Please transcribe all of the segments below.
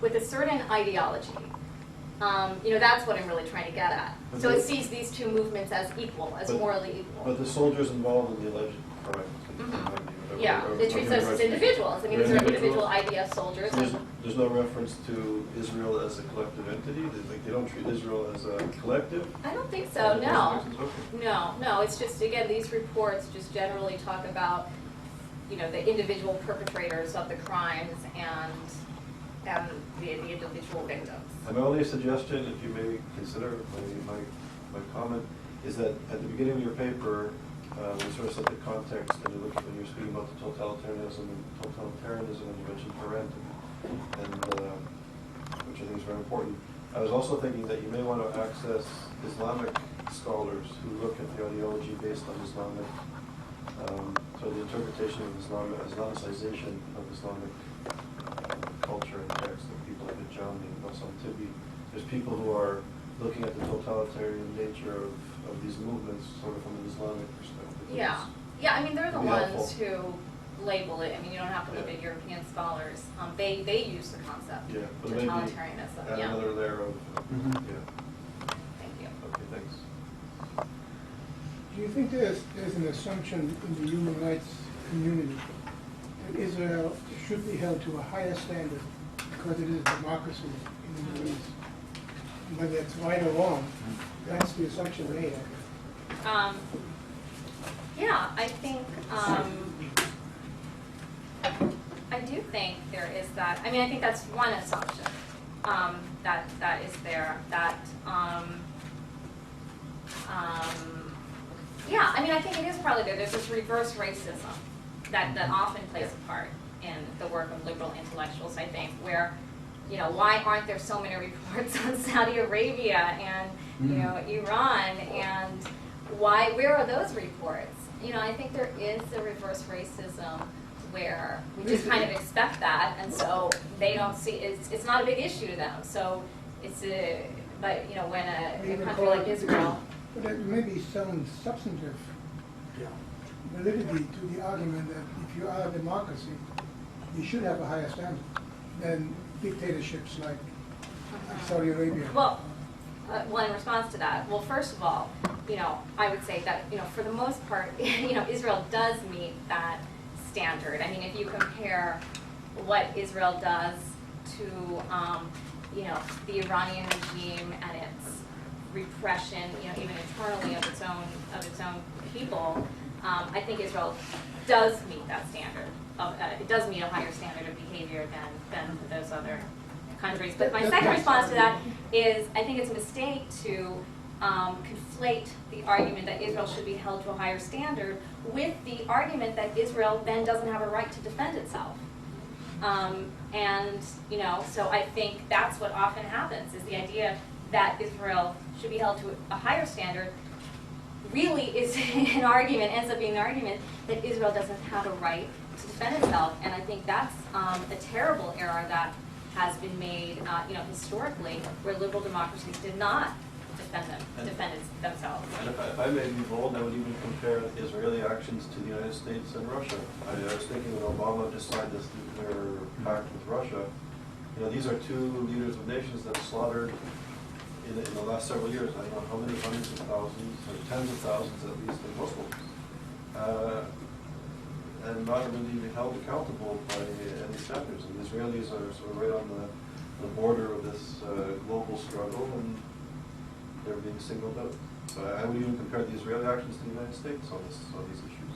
with a certain ideology. That's what I'm really trying to get at. But so it sees these two movements as equal, as morally equal. But the soldiers involved in the alleged crime. Yeah, it treats those as individuals. I mean, these are individual IDF soldiers. So there's no reference to Israel as a collective entity? They don't treat Israel as a collective? I don't think so, no. No, it's just, again, these reports just generally talk about, the individual perpetrators of the crimes and the individual victims. And my only suggestion, if you may consider my comment, is that at the beginning of your paper, we sort of set the context, and when you're speaking about the totalitarianism, and you mentioned parenting, and which I think is very important. I was also thinking that you may want to access Islamic scholars who look at the ideology based on Islamic, so the interpretation of Islamicization of Islamic culture and text, like people like Ajami and Bassam Tibi. There's people who are looking at the totalitarian nature of these movements sort of from an Islamic perspective. Yeah, I mean, they're the ones who label it. I mean, you don't have to look at European scholars. They use the concept of totalitarianism. Add another layer of, Thank you. Okay, thanks. Do you think there's an assumption in the human rights community that Israel should be held to a higher standard because it is a democracy in the Middle East? Whether it's right or wrong, that's the assumption made. Yeah, I think, I do think there is that. I mean, I think that's one assumption that is there. Yeah, I mean, I think it is probably there. There's this reverse racism that often plays a part in the work of liberal intellectuals, I think, where, why aren't there so many reports on Saudi Arabia and, Iran, and where are those reports? I think there is a reverse racism where we just kind of expect that, and so they don't see, it's not a big issue to them. So but when a country like Israel. But there may be some substantive validity to the argument that if you are a democracy, you should have a higher standard than dictatorships like Saudi Arabia. Well, in response to that, well, first of all, I would say that, for the most part, Israel does meet that standard. I mean, if you compare what Israel does to, the Iranian regime and its repression, even internally of its own people, I think Israel does meet that standard. It does meet a higher standard of behavior than those other countries. But my second response to that is I think it's a mistake to conflate the argument that Israel should be held to a higher standard with the argument that Israel then doesn't have a right to defend itself. So I think that's what often happens, is the idea that Israel should be held to a higher standard really is an argument, ends up being an argument that Israel doesn't have a right to defend itself. And I think that's a terrible error that has been made, historically, where liberal democracies did not defend themselves. And if I may be bold, I would even compare Israeli actions to the United States and Russia. I was thinking when Obama just signed this nuclear pact with Russia, these are two leaders of nations that slaughtered in the last several years, I don't know how many hundreds of thousands, or tens of thousands at least, of Muslims. And not really being held accountable by any standards. And the Israelis are sort of right on the border of this global struggle, and they're being singled out. So I would even compare the Israeli actions to the United States on these issues.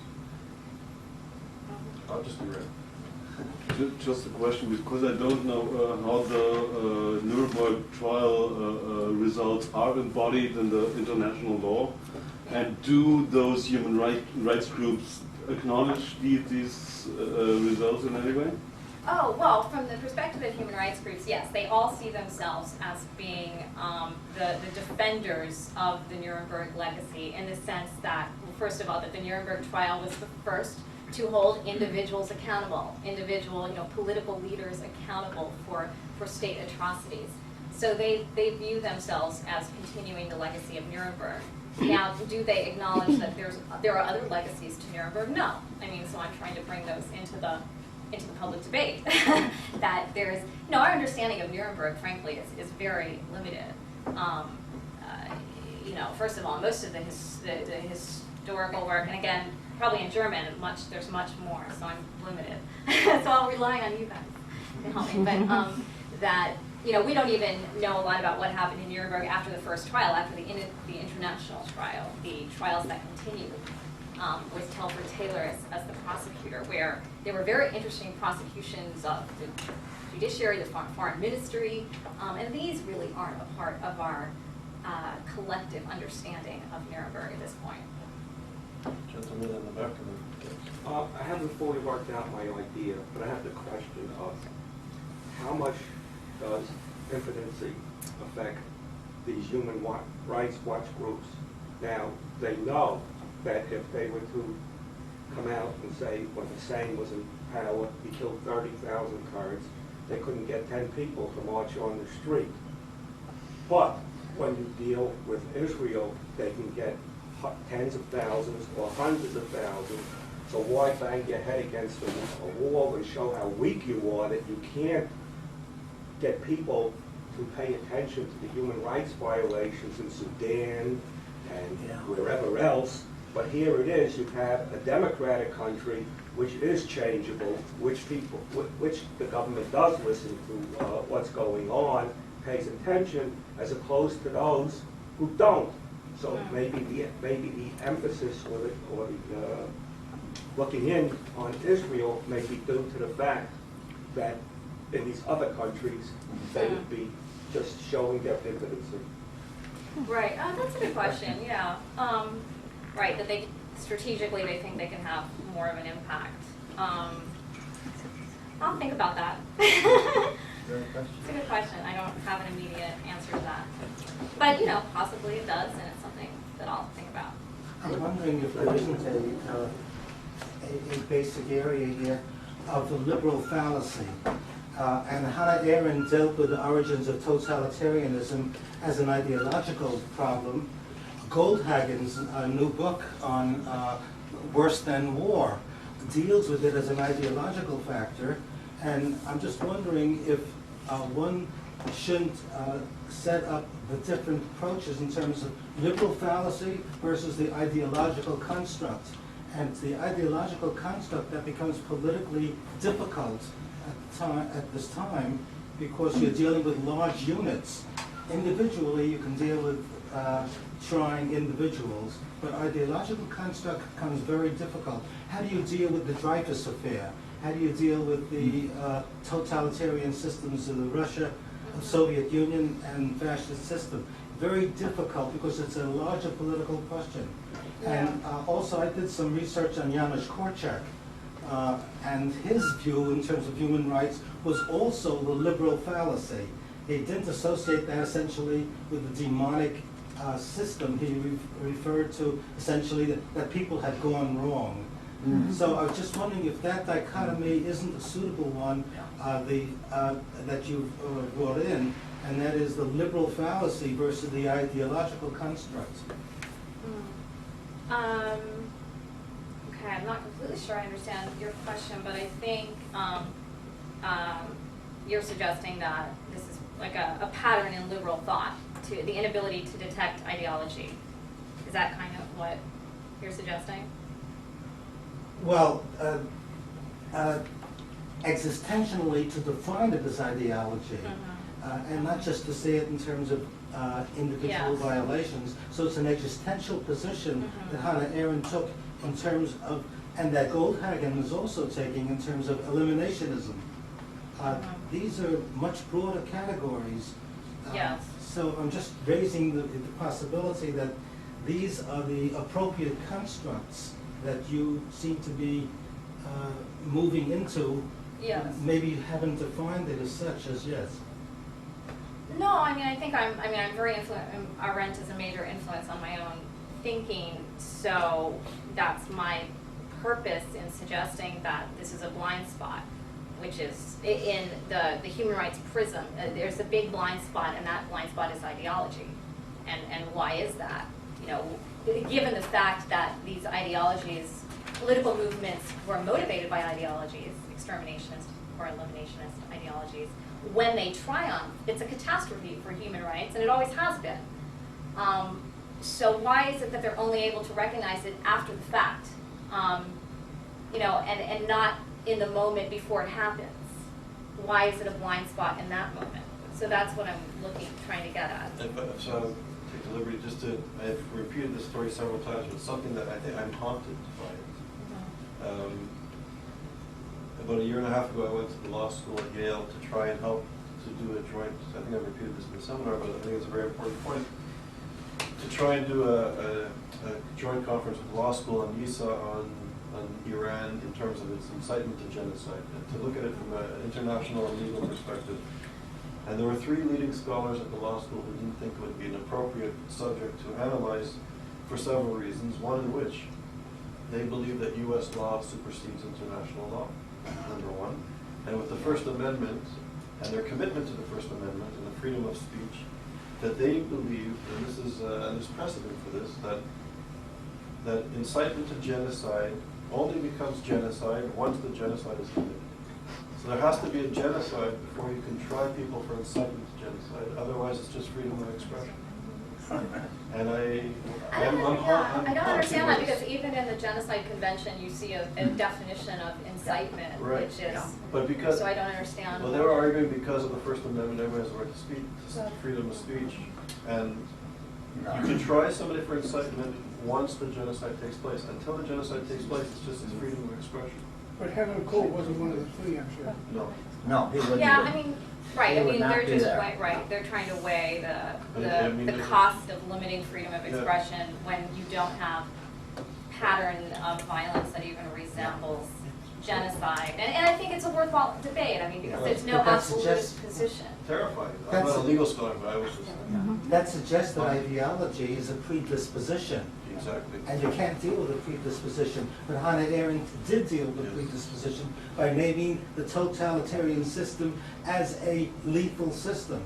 I'll just be right. Just a question, because I don't know how the Nuremberg trial results are embodied in the international law, and do those human rights groups acknowledge these results in any way? Oh, well, from the perspective of human rights groups, yes, they all see themselves as being the defenders of the Nuremberg legacy, in the sense that, well, first of all, that the Nuremberg trial was the first to hold individuals accountable, political leaders accountable for state atrocities. So they view themselves as continuing the legacy of Nuremberg. Now, do they acknowledge that there are other legacies to Nuremberg? No. I mean, so I'm trying to bring those into the into the public debate. That there's, our understanding of Nuremberg, frankly, is very limited. First of all, most of the historical work, and again, probably in German, there's much more, so I'm limited. So I'll rely on you guys to help me. But that, we don't even know a lot about what happened in Nuremberg after the first trial, after the international trial, the trials that continued. With Telford Taylor as the prosecutor, where there were very interesting prosecutions of the judiciary, the foreign ministry, and these really aren't a part of our collective understanding of Nuremberg at this point. Gentleman in the back of I haven't fully worked out my idea, but I have the question of how much does impotency affect these human rights watch groups? Now, they know that if they were to come out and say when Hussein was in power, he killed 30,000 Kurds, they couldn't get 10 people to march on the street. But when you deal with Israel, they can get tens of thousands or hundreds of thousands. So why bang your head against a wall and show how weak you are that you can't get people to pay attention to the human rights violations in Sudan and wherever else? But here it is, you have a democratic country which is changeable, which the government does listen to what's going on, pays attention, as opposed to those who don't. So maybe the emphasis or the looking in on Israel may be due to the fact that in these other countries they would be just showing their impotency. Right. That's a good question. Yeah. Right. That they strategically they think they can have more of an impact. I'll think about that. It's a good question. I don't have an immediate answer to that, but possibly it does, and it's something that I'll think about. I'm wondering if there isn't a basic area here of the liberal fallacy. And Hannah Arendt dealt with the origins of totalitarianism as an ideological problem. Goldhagen's new book on Worse Than War deals with it as an ideological factor. And I'm just wondering if one shouldn't set up the different approaches in terms of liberal fallacy versus the ideological construct. And the ideological construct that becomes politically difficult at this time because you're dealing with large units. Individually, you can deal with trying individuals, but ideological construct becomes very difficult. How do you deal with the Dreyfus affair? How do you deal with the totalitarian systems of the Russia, Soviet Union, and fascist system? Very difficult because it's a larger political question. Yeah. And also, I did some research on Janusz Korczak, and his view in terms of human rights was also the liberal fallacy. He didn't associate that essentially with the demonic system. He referred to essentially that people had gone wrong. Mm-hmm. So I was just wondering if that dichotomy isn't a suitable one that you've brought in, and that is the liberal fallacy versus the ideological construct. Okay, I'm not completely sure I understand your question, but I think you're suggesting that this is like a pattern in liberal thought, to the inability to detect ideology. Is that kind of what you're suggesting? Well, existentially to define it as ideology, and not just to see it in terms of individual violations. So it's an existential position that Hannah Arendt took in terms of, and that Goldhagen is also taking in terms of eliminationism. These are much broader categories. Yes. So I'm just raising the possibility that these are the appropriate constructs that you seem to be moving into. Yes. Maybe you haven't defined it as such as yet. No, I mean, I'm very Arendt is a major influence on my own thinking, so that's my purpose in suggesting that this is a blind spot, which is in the human rights prism. There's a big blind spot, and that blind spot is ideology. And why is that? Given the fact that these ideologies political movements were motivated by ideologies, exterminationist or eliminationist ideologies, when they triumph, it's a catastrophe for human rights, and it always has been. So why is it that they're only able to recognize it after the fact, and not in the moment before it happens? Why is it a blind spot in that moment? So that's what I'm trying to get at. So I'll take the liberty just to, I've repeated this story several times, but it's something that I think I'm haunted by it. About a year and a half ago, I went to the law school at Yale to try and help to do a joint, I think I've repeated this in the seminar, but I think it's a very important point, to try and do a joint conference with the law school on YIISA on Iran in terms of its incitement to genocide, and to look at it from an international and legal perspective. And there were 3 leading scholars at the law school who didn't think it would be an appropriate subject to analyze for several reasons, one in which they believe that U.S. law supersedes international law, number one. And with the First Amendment, and their commitment to the First Amendment and the freedom of speech, that they believe, and this is there's precedent for this, that incitement to genocide only becomes genocide once the genocide is committed. So there has to be a genocide before you can try people for incitement to genocide. Otherwise, it's just freedom of expression. And I don't understand that, because even in the Genocide Convention, you see a definition of incitement, right, which is, but because, so I don't understand. well, they were arguing because of the First Amendment, everyone has the right to speak, freedom of speech, and you can try somebody for incitement once the genocide takes place. Until the genocide takes place, it's just its freedom of expression. But Henry Cole wasn't one of the 3, I'm sure. No. No, he wouldn't. Yeah, even- I mean, right, He I would mean, not they're be just, there. right, they're trying to weigh But I mean, the it- cost of limiting freedom of expression when you don't have pattern of violence that even resembles genocide. And I think it's a worthwhile debate, I mean, because there's no But that's absolute just- position. Terrifying. I'm That's not a a- legal scholar, but I was just, That suggests that ideology is a predisposition. exactly. And you can't deal with a predisposition. But Hannah Arendt did deal with Yes. predisposition by naming the totalitarian system as a lethal system.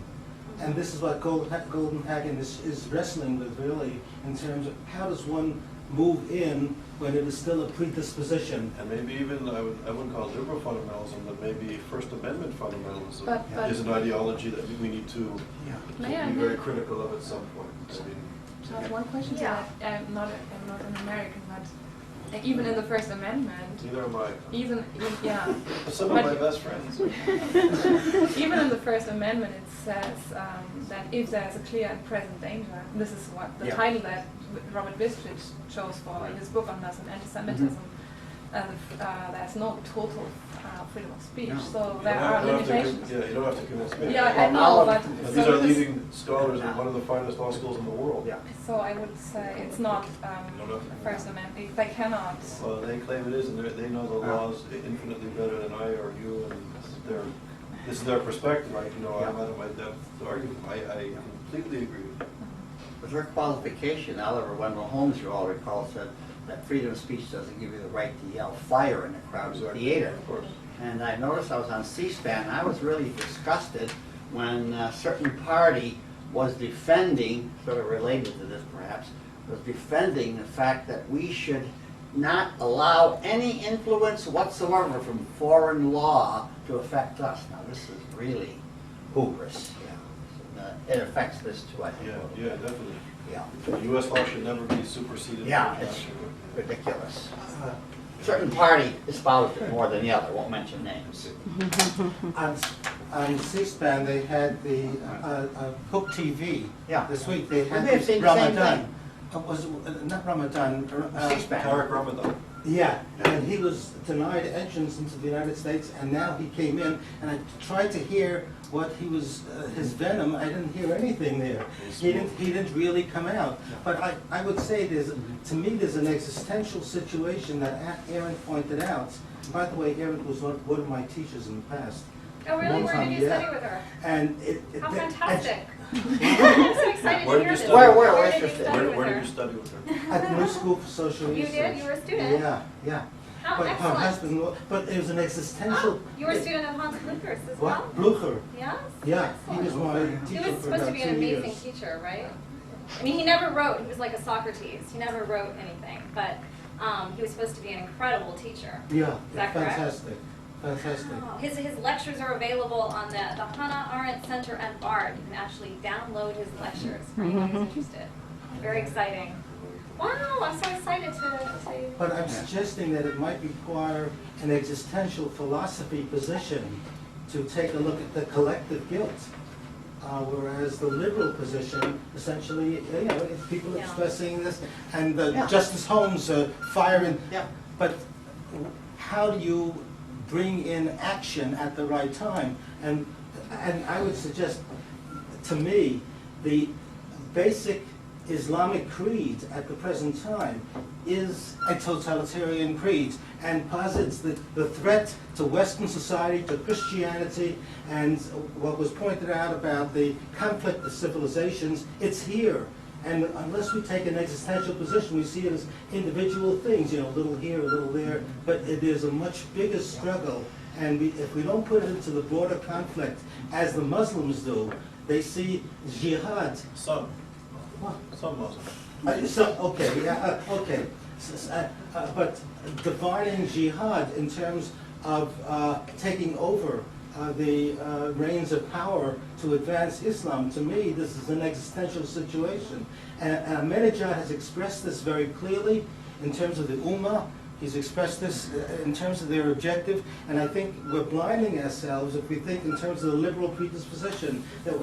And this is what Goldenhagen is wrestling with, really, in terms of how does one move in when it is still a predisposition. And maybe even, I wouldn't call it liberal fundamentalism, but maybe First Amendment fundamentalism But- is an ideology that we need to May I be very make- critical of at some point. I mean, So I have one question Yeah. to that. I'm not an American, but even in the First Amendment, neither am I. yeah, Some of But- my best friends. even in the First Amendment, it says that if there's a clear and present danger, this is what the Yeah. title that Robert Bistritz chose for his book on Antisemitism. There's no total freedom of speech, No. so You there don't are have to limitations. Yeah, you don't have to convince me. Yeah, I know, Well, but But so these are this- leading scholars in one of the finest law schools in the world. Yeah. So I would say it's not No, no. a First Amendment. They cannot. Well, they claim it is, and they know the laws infinitely better than I or you, and this is their perspective. I'm out of my depth to argue with them. I completely agree with you. With her qualification, Oliver Wendell Holmes, you all recall, said that freedom of speech doesn't give you the right to yell fire in a crowded Exactly. theater. Of course. And I noticed I was on C-SPAN, and I was really disgusted when a certain party was defending, sort of related to this perhaps, was defending the fact that we should not allow any influence whatsoever from foreign law to affect us. Now, this is really hubris. It affects this too, I think. Yeah, definitely. Yeah. U.S. law should never be superseded. Yeah, it's ridiculous. Certain party espoused it more than the other, won't mention names. On C-SPAN, they had the Hook TV. Yeah. This week, they We had may have this seen the same Ramadan. thing. Was not Ramadan. C-SPAN. Tariq Ramadan. Yeah, and he was denied entrance into the United States, and now he came in, and I tried to hear what he was, his venom. I didn't hear anything there. He didn't really come out. But I would say to me, there's an existential situation that Aaron pointed out. By the way, Aaron was one of my teachers in the past. Oh, really? One Where time, did you yeah. study with her? And How fantastic. I'm so excited Where to did hear you this. study? Where did you interested. study with Where her? did you study with her? at the New School for Social You Research. did? You were a student? Yeah. How But her excellent. husband, but it was an existential. Oh, you were a student of Hans Blucher's as well? What? Blucher. Yes? Yeah, he was Excellent. my He teacher was for supposed to about be an 2 amazing years. teacher, right? I mean, he never wrote. He was like a Socrates. He never wrote anything. But He was supposed to be an incredible teacher. Yeah, Is that correct? fantastic, fantastic. Oh, his lectures are available on the Hannah Arendt Center at Bard. You can actually download his lectures for anyone who's interested. Very exciting. Wow, I'm so excited to But I'm suggesting that it might require an existential philosophy position to take a look at the collective guilt. Whereas the liberal position, essentially, it's people Yeah. expressing this, and Yeah. Justice Holmes firing. Yeah. But how do you bring in action at the right time? And I would suggest, to me, the basic Islamic creed at the present time is a totalitarian creed and posits the threat to Western society, to Christianity, and what was pointed out about the conflict of civilizations, it's here. And unless we take an existential position, we see it as individual things, a little here, a little there, but it is a much bigger struggle. And if we don't put it into the broader conflict, as the Muslims do, they see jihad. Some Muslims. Okay. But defining jihad in terms of taking over the reins of power to advance Islam, to me, this is an existential situation. And Ahmadinejad has expressed this very clearly in terms of the Ummah. He's expressed this in terms of their objective, and I think we're blinding ourselves if we think in terms of the liberal predisposition that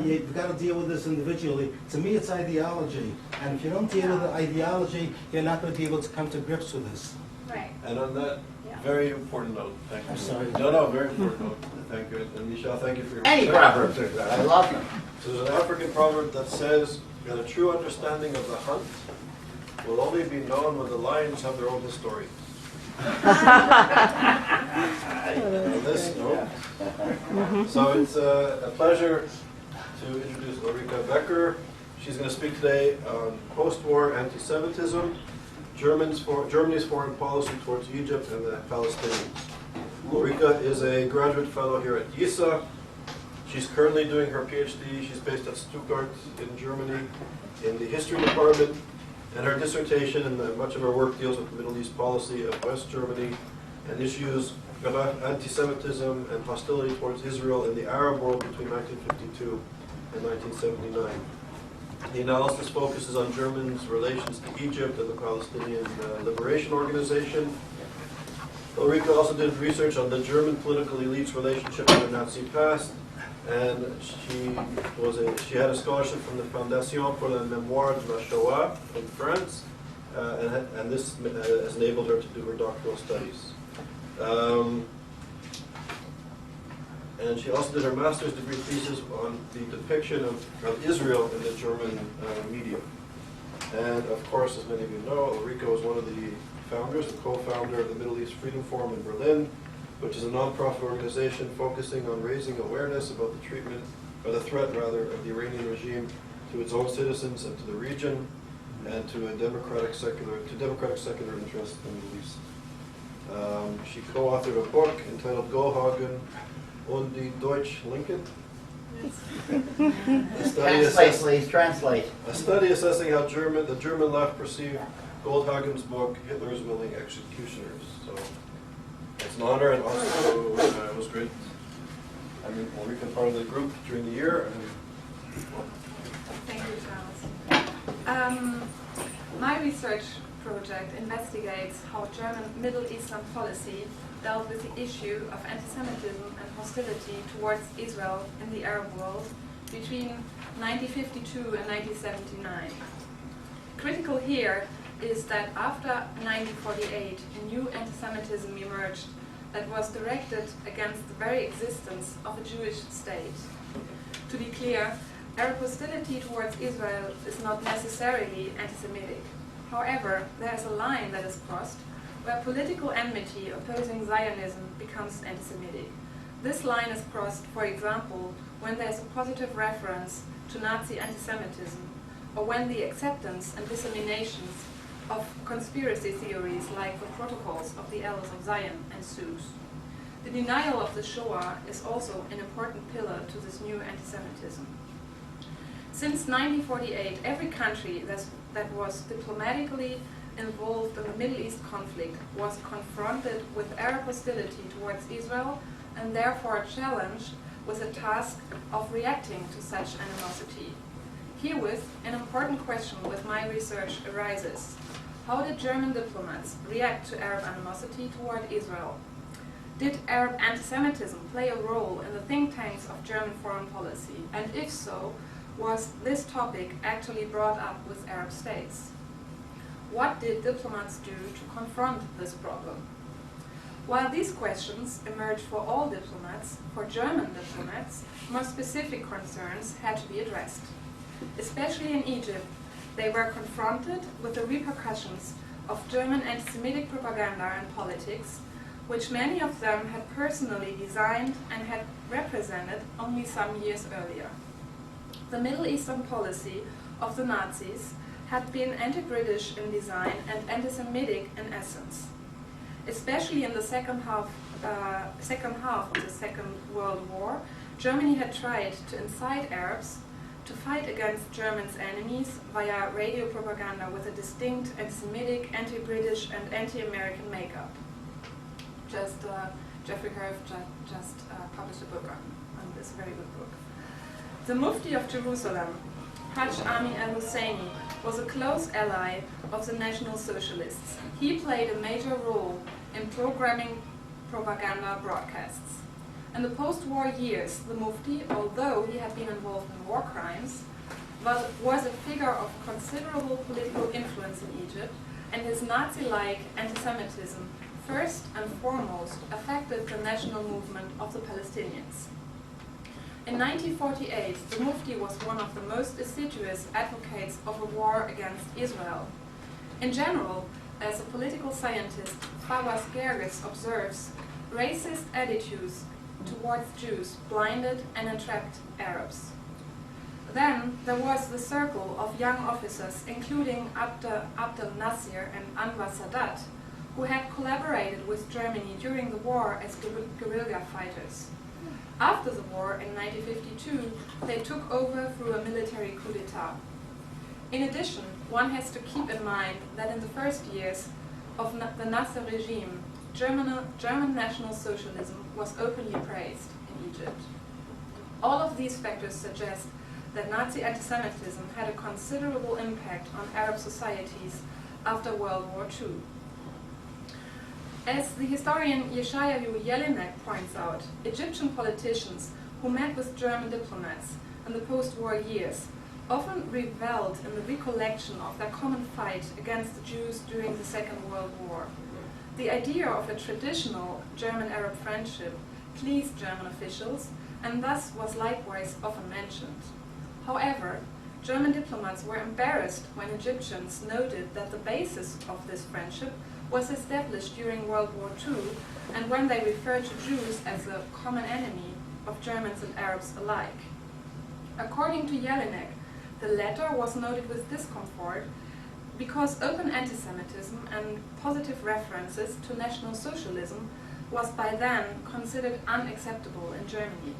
we've got to deal with this individually. To me, it's ideology, and if you don't deal with the ideology, you're not going to be able to come to grips with this. Right. And on that Yeah. very important note, thank you. I'm sorry. No, very important note. Thank you. And Michelle, thank you for your Any proverbs are good. I love them. So there's an African proverb that says that a true understanding of the hunt will only be known when the lions have their own history. On this note, so it's a pleasure to introduce Ulrike Becker. She's going to speak today on post-war anti-Semitism, Germany's foreign policy towards Egypt and the Palestinians. Ulrike is a graduate fellow here at YIISA. She's currently doing her PhD. She's based at Stuttgart in Germany in the history department. And her dissertation and much of her work deals with the Middle East policy of West Germany and issues about anti-Semitism and hostility towards Israel in the Arab world between 1952 and 1979. The analysis focuses on Germany's relations to Egypt and the Palestinian Liberation Organization. Ulrike also did research on the German political elite's relationship with the Nazi past, and she had a scholarship from the Fondation pour la Mémoire de la Shoah from France, and this has enabled her to do her doctoral studies. And she also did her master's degree thesis on the depiction of Israel in the German media. And of course, as many of you know, Ulrike was one of the founders, the co-founder of the Middle East Freedom Forum in Berlin, which is a non-profit organization focusing on raising awareness about the treatment, or the threat rather, of the Iranian regime to its own citizens and to the region, and to democratic secular interests in the Middle East. She co-authored a book entitled Goldhagen und die Deutsch-Linken. Translate, please, translate. A study assessing how the German left perceived Goldhagen's book, Hitler's Willing Executioners. So it's an honor, and also it was great. I mean, Ulrike part of the group during the year. Thank you, Charles. My research project investigates how German Middle Eastern policy dealt with the issue of anti-Semitism and hostility towards Israel in the Arab world between 1952 and 1979. Critical here is that after 1948, a new anti-Semitism emerged that was directed against the very existence of a Jewish state. To be clear, Arab hostility towards Israel is not necessarily anti-Semitic. However, there is a line that is crossed where political enmity opposing Zionism becomes anti-Semitic. This line is crossed, for example, when there is a positive reference to Nazi anti-Semitism, or when the acceptance and disseminations of conspiracy theories like the Protocols of the Elders of Zion ensues. The denial of the Shoah is also an important pillar to this new anti-Semitism. Since 1948, every country that was diplomatically involved in the Middle East conflict was confronted with Arab hostility towards Israel and therefore challenged with the task of reacting to such animosity. Herewith, an important question with my research arises. How did German diplomats react to Arab animosity toward Israel? Did Arab antisemitism play a role in the think tanks of German foreign policy? And if so, was this topic actually brought up with Arab states? What did diplomats do to confront this problem? While these questions emerged for all diplomats, for German diplomats, more specific concerns had to be addressed. Especially in Egypt, they were confronted with the repercussions of German anti-Semitic propaganda and politics, which many of them had personally designed and had represented only some years earlier. The Middle Eastern policy of the Nazis had been anti-British in design and anti-Semitic in essence. Especially in the second half of the Second World War, Germany had tried to incite Arabs to fight against Germans' enemies via radio propaganda with a distinct anti-Semitic, anti-British and anti-American makeup. Jeffrey Herf just published a book on this very good book. The Mufti of Jerusalem, Hajj Amin al-Husseini, was a close ally of the National Socialists. He played a major role in programming propaganda broadcasts. In the post-war years, the Mufti, although he had been involved in war crimes, was a figure of considerable political influence in Egypt, and his Nazi-like anti-Semitism first and foremost affected the national movement of the Palestinians. In 1948, the Mufti was one of the most assiduous advocates of a war against Israel. In general, as a political scientist, Fawaz Gerges observes, racist attitudes towards Jews blinded and entrapped Arabs. Then there was the circle of young officers, including Abdel Nasser and Anwar Sadat, who had collaborated with Germany during the war as guerrilla fighters. After the war, in 1952, they took over through a military coup d'etat. In addition, one has to keep in mind that in the first years of the Nasser regime, German National Socialism was openly praised in Egypt. All of these factors suggest that Nazi anti-Semitism had a considerable impact on Arab societies after World War II. As the historian Yeshayahu Jelinek points out, Egyptian politicians who met with German diplomats in the post-war years often reveled in the recollection of their common fight against the Jews during the Second World War. The idea of a traditional German-Arab friendship pleased German officials and thus was likewise often mentioned. However, German diplomats were embarrassed when Egyptians noted that the basis of this friendship was established during World War II, and when they referred to Jews as a common enemy of Germans and Arabs alike. According to Jelinek, the latter was noted with discomfort because open anti-Semitism and positive references to National Socialism was by then considered unacceptable in Germany.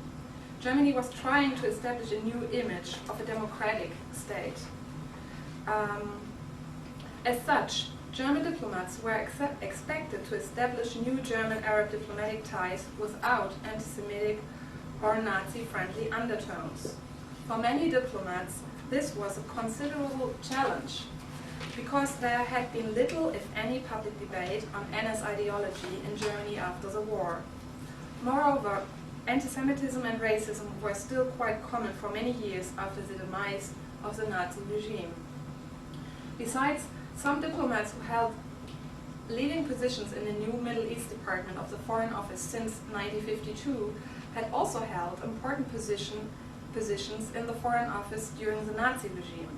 Germany was trying to establish a new image of a democratic state. As such, German diplomats were expected to establish new German-Arab diplomatic ties without anti-Semitic or Nazi-friendly undertones. For many diplomats, this was a considerable challenge because there had been little, if any, public debate on NS ideology in Germany after the war. Moreover, anti-Semitism and racism were still quite common for many years after the demise of the Nazi regime. Besides, some diplomats who held leading positions in the new Middle East department of the Foreign Office since 1952 had also held important positions in the Foreign Office during the Nazi regime.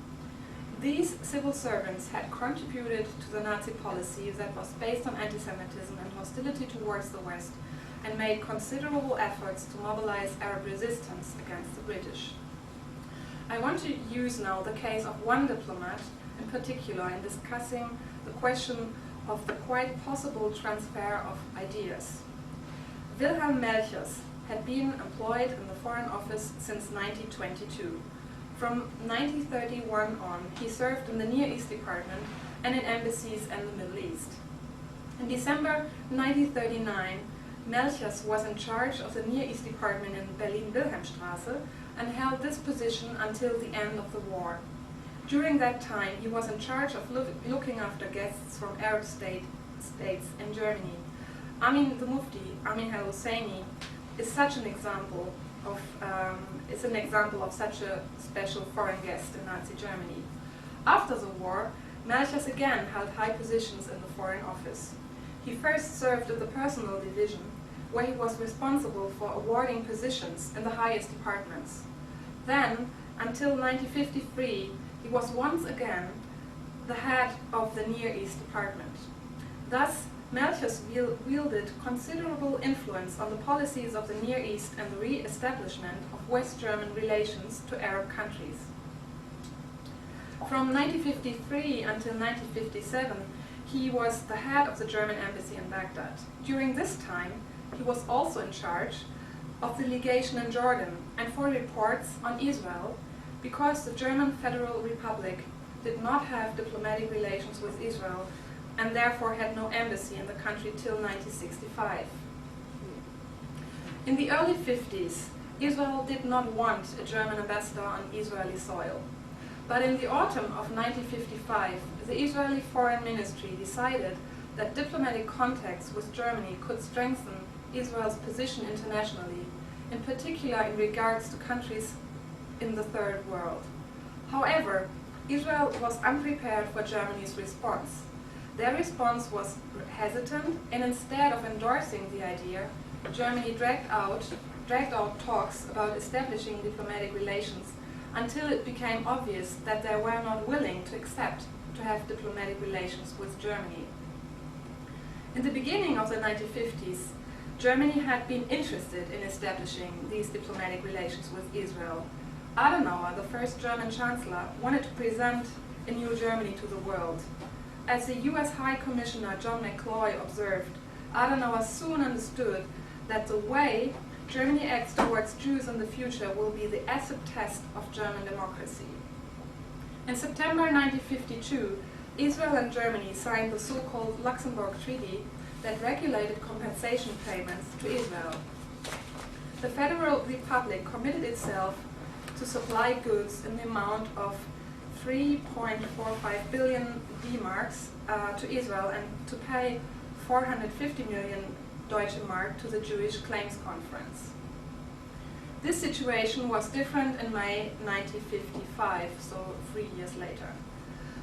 These civil servants had contributed to the Nazi policy that was based on anti-Semitism and hostility towards the West, and made considerable efforts to mobilize Arab resistance against the British. I want to use now the case of one diplomat in particular in discussing the question of the quite possible transfer of ideas. Wilhelm Meyer had been employed in the Foreign Office since 1922. From 1931 on, he served in the Near East Department and in embassies in the Middle East. In December 1939, Melchers was in charge of the Near East Department in Berlin-Wilhelmstraße and held this position until the end of the war. During that time, he was in charge of looking after guests from Arab states in Germany. Amin the Mufti, Amin al-Husseini, is such an example of such a special foreign guest in Nazi Germany. After the war, Melchers again held high positions in the Foreign Office. He first served in the Personnel Division, where he was responsible for awarding positions in the highest departments. Then, until 1953, he was once again the head of the Near East Department. Thus, Melchers wielded considerable influence on the policies of the Near East and the re-establishment of West German relations to Arab countries. From 1953 until 1957, he was the head of the German embassy in Baghdad. During this time, he was also in charge of the legation in Jordan and for reports on Israel, because the German Federal Republic did not have diplomatic relations with Israel and therefore had no embassy in the country till 1965. In the early 50s, Israel did not want a German ambassador on Israeli soil. But in the autumn of 1955, the Israeli Foreign Ministry decided that diplomatic contacts with Germany could strengthen Israel's position internationally, in particular in regards to countries in the Third World. However, Israel was unprepared for Germany's response. Their response was hesitant, and instead of endorsing the idea, Germany dragged out talks about establishing diplomatic relations until it became obvious that they were not willing to accept to have diplomatic relations with Germany. In the beginning of the 1950s, Germany had been interested in establishing these diplomatic relations with Israel. Adenauer, the first German chancellor, wanted to present a new Germany to the world. As the US High Commissioner John McCloy observed, Adenauer soon understood that the way Germany acts towards Jews in the future will be the acid test of German democracy. In September 1952, Israel and Germany signed the so-called Luxembourg Treaty that regulated compensation payments to Israel. The Federal Republic committed itself to supply goods in the amount of 3.45 billion D-marks to Israel and to pay 450 million Deutsche Mark to the Jewish Claims Conference. This situation was different in May 1955, so 3 years later.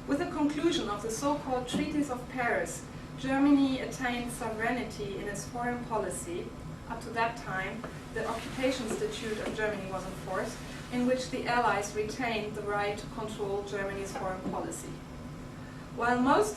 With the conclusion of the so-called Treaties of Paris, Germany attained sovereignty in its foreign policy. Up to that time, the Occupation Statute of Germany was in force, in which the Allies retained the right to control Germany's foreign policy. While most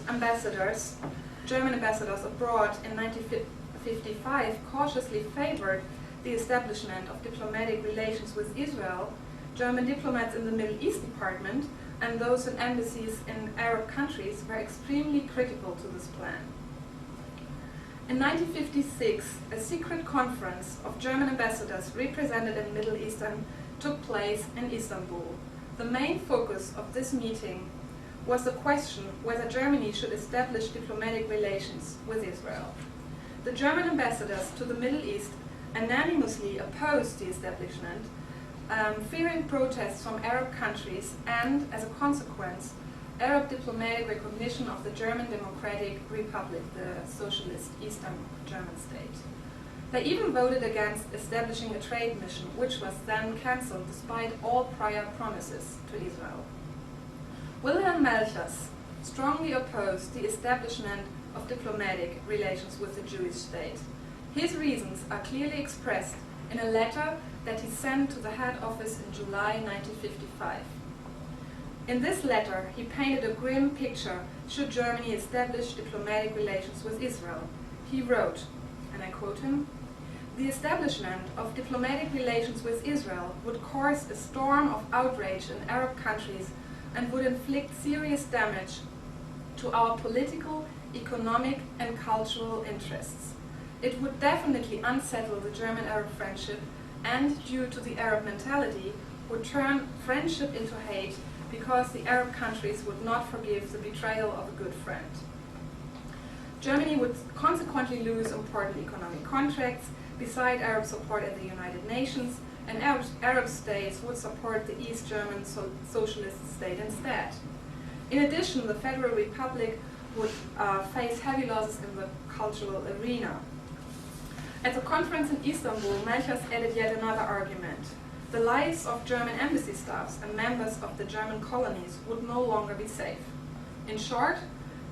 German ambassadors abroad in 1955 cautiously favored the establishment of diplomatic relations with Israel, German diplomats in the Middle East Department and those in embassies in Arab countries were extremely critical to this plan. In 1956, a secret conference of German ambassadors represented in Middle Eastern took place in Istanbul. The main focus of this meeting was the question whether Germany should establish diplomatic relations with Israel. The German ambassadors to the Middle East unanimously opposed the establishment, fearing protests from Arab countries and, as a consequence, Arab diplomatic recognition of the German Democratic Republic, the socialist Eastern German state. They even voted against establishing a trade mission, which was then cancelled despite all prior promises to Israel. Wilhelm Meyer strongly opposed the establishment of diplomatic relations with the Jewish state. His reasons are clearly expressed in a letter that he sent to the head office in July 1955. In this letter, he painted a grim picture should Germany establish diplomatic relations with Israel. He wrote, and I quote him, "The establishment of diplomatic relations with Israel would cause a storm of outrage in Arab countries and would inflict serious damage to our political, economic, and cultural interests. It would definitely unsettle the German-Arab friendship and, due to the Arab mentality, would turn friendship into hate because the Arab countries would not forgive the betrayal of a good friend. Germany would consequently lose important economic contracts beside Arab support at the United Nations, and Arab states would support the East German socialist state instead. In addition, the Federal Republic would face heavy losses in the cultural arena. At the conference in Istanbul, Melchers added yet another argument. The lives of German embassy staffs and members of the German colonies would no longer be safe. In short,